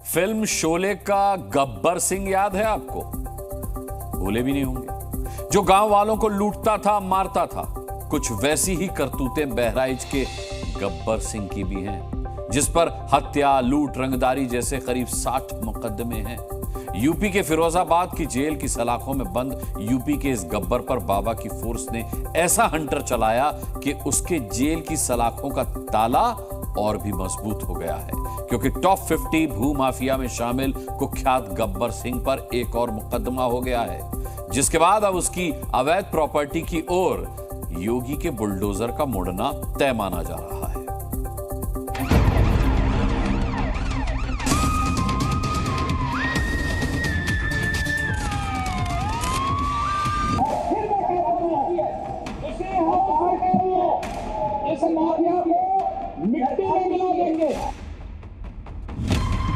Film Sholay का गब्बर सिंह याद है आपको? भूले भी नहीं होंगे। जो गांव वालों को लूटता था, मारता था। कुछ वैसी ही करतूतें बहराइच के गब्बर सिंह की भी हैं, जिस पर हत्या, लूट, रंगदारी जैसे करीब 60 मुकदमे हैं। यूपी के फिरोजाबाद की जेल की सलाखों में बंद यूपी के इस गब्बर पर बाबा की फोर्स ने ऐसा हंटर चलाया कि उसके जेल की सलाखों का ताला और भी मजबूत हो गया है, क्योंकि टॉप 50 भू माफिया में शामिल कुख्यात गब्बर सिंह पर एक और मुकदमा हो गया है, जिसके बाद अब उसकी अवैध प्रॉपर्टी की ओर योगी के बुलडोजर का मुड़ना तय माना जा रहा है।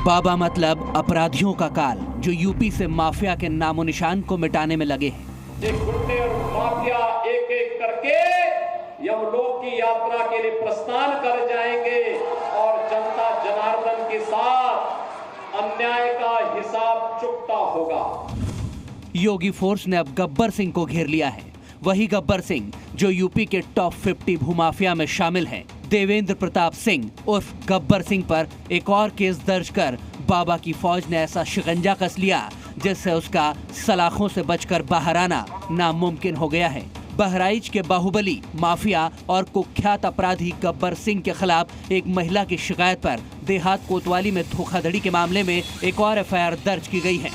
बाबा मतलब अपराधियों का काल, जो यूपी से माफिया के नामो निशान को मिटाने में लगे हैं। गुंडे और माफिया एक एक करके यमलोक की यात्रा के लिए प्रस्थान कर जाएंगे और जनता जनार्दन के साथ अन्याय का हिसाब चुकता होगा। योगी फोर्स ने अब गब्बर सिंह को घेर लिया है। वही गब्बर सिंह जो यूपी के टॉप 50 भूमाफिया में शामिल हैं। देवेंद्र प्रताप सिंह उर्फ गब्बर सिंह पर एक और केस दर्ज कर बाबा की फौज ने ऐसा शिकंजा कस लिया जिससे उसका सलाखों से बचकर बाहर आना नामुमकिन हो गया है। बहराइच के बाहुबली, माफिया और कुख्यात अपराधी गब्बर सिंह के खिलाफ एक महिला की शिकायत पर देहात कोतवाली में धोखाधड़ी के मामले में एक और FIR दर्ज की गई है।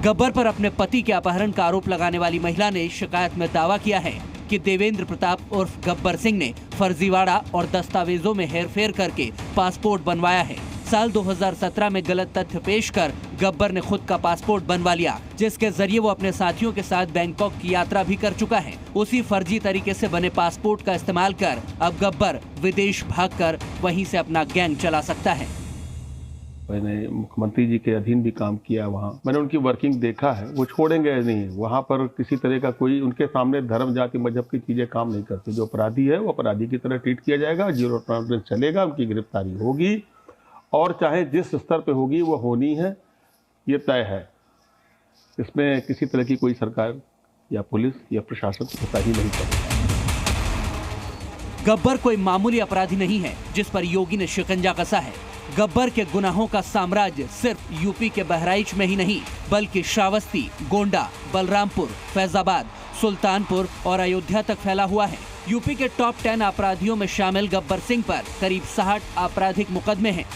गब्बर पर अपने पति के अपहरण का आरोप लगाने वाली महिला ने शिकायत में दावा किया है कि देवेंद्र प्रताप उर्फ गब्बर सिंह ने फर्जीवाड़ा और दस्तावेजों में हेरफेर करके पासपोर्ट बनवाया है। साल 2017 में गलत तथ्य पेश कर गब्बर ने खुद का पासपोर्ट बनवा लिया, जिसके जरिए वो अपने साथियों के साथ बैंकॉक की यात्रा भी कर चुका है। उसी फर्जी तरीके से बने पासपोर्ट का इस्तेमाल कर अब गब्बर विदेश भागकर वहीं से अपना गैंग चला सकता है। मैंने मुख्यमंत्री जी के अधीन भी काम किया, वहाँ मैंने उनकी वर्किंग देखा है। वो छोड़ेंगे नहीं, वहाँ पर किसी तरह का कोई उनके सामने धर्म, जाति, मजहब की चीजें काम नहीं करती। जो अपराधी है वो अपराधी की तरह ट्रीट किया जाएगा, जीरो टॉलरेंस चलेगा, उनकी गिरफ्तारी होगी और चाहे जिस स्तर पे होगी वो होनी है, ये तय है। इसमें किसी तरह की कोई सरकार या पुलिस या प्रशासन कोताही नहीं करेगा। गब्बर कोई मामूली अपराधी नहीं है जिस पर योगी ने शिकंजा कसा है। गब्बर के गुनाहों का साम्राज्य सिर्फ यूपी के बहराइच में ही नहीं, बल्कि श्रावस्ती, गोंडा, बलरामपुर, फैजाबाद, सुल्तानपुर और अयोध्या तक फैला हुआ है। यूपी के टॉप 10 अपराधियों में शामिल गब्बर सिंह पर करीब 60 आपराधिक मुकदमे हैं,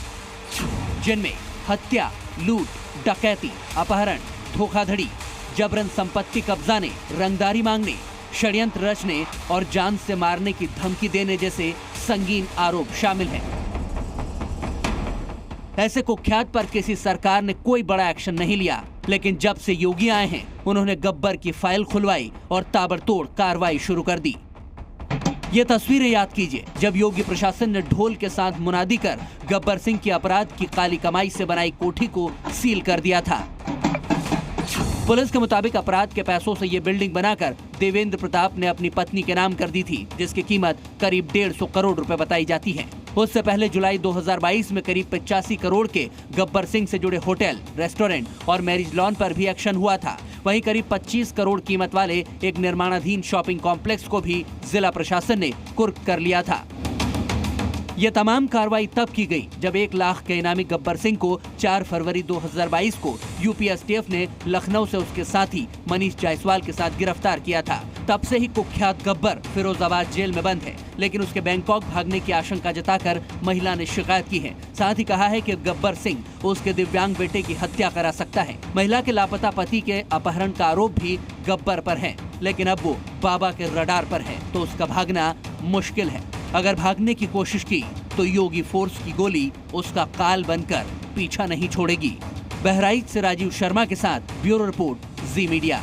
जिनमें हत्या, लूट, डकैती, अपहरण, धोखाधड़ी, जबरन संपत्ति कब्जाने, रंगदारी मांगने, षड्यंत्र रचने और जान से मारने की धमकी देने जैसे संगीन आरोप शामिल हैं। ऐसे कुख्यात पर किसी सरकार ने कोई बड़ा एक्शन नहीं लिया, लेकिन जब से योगी आए हैं उन्होंने गब्बर की फाइल खुलवाई और ताबड़तोड़ कार्रवाई शुरू कर दी। ये तस्वीरें याद कीजिए जब योगी प्रशासन ने ढोल के साथ मुनादी कर गब्बर सिंह की अपराध की काली कमाई से बनाई कोठी को सील कर दिया था। पुलिस के मुताबिक अपराध के पैसों से ये बिल्डिंग बनाकर देवेंद्र प्रताप ने अपनी पत्नी के नाम कर दी थी, जिसकी कीमत करीब 150 करोड़ रुपए बताई जाती है। उससे पहले जुलाई 2022 में करीब 85 करोड़ के गब्बर सिंह से जुड़े होटल, रेस्टोरेंट और मैरिज लॉन पर भी एक्शन हुआ था। वहीं करीब 25 करोड़ कीमत वाले एक निर्माणाधीन शॉपिंग कॉम्प्लेक्स को भी जिला प्रशासन ने कुर्क कर लिया था। ये तमाम कार्रवाई तब की गई जब 1 लाख के इनामी गब्बर सिंह को 4 फरवरी 2022 को यूपी STF ने लखनऊ से उसके साथी मनीष जायसवाल के साथ गिरफ्तार किया था। तब से ही कुख्यात गब्बर फिरोजाबाद जेल में बंद है, लेकिन उसके बैंकॉक भागने की आशंका जताकर महिला ने शिकायत की है। साथ ही कहा है कि गब्बर सिंह उसके दिव्यांग बेटे की हत्या करा सकता है। महिला के लापता पति के अपहरण का आरोप भी गब्बर पर है, लेकिन अब वो बाबा के रडार पर है, तो उसका भागना मुश्किल है। अगर भागने की कोशिश की तो योगी फोर्स की गोली उसका काल बनकर पीछा नहीं छोड़ेगी। बहराइच से राजीव शर्मा के साथ ब्यूरो रिपोर्ट, जी मीडिया।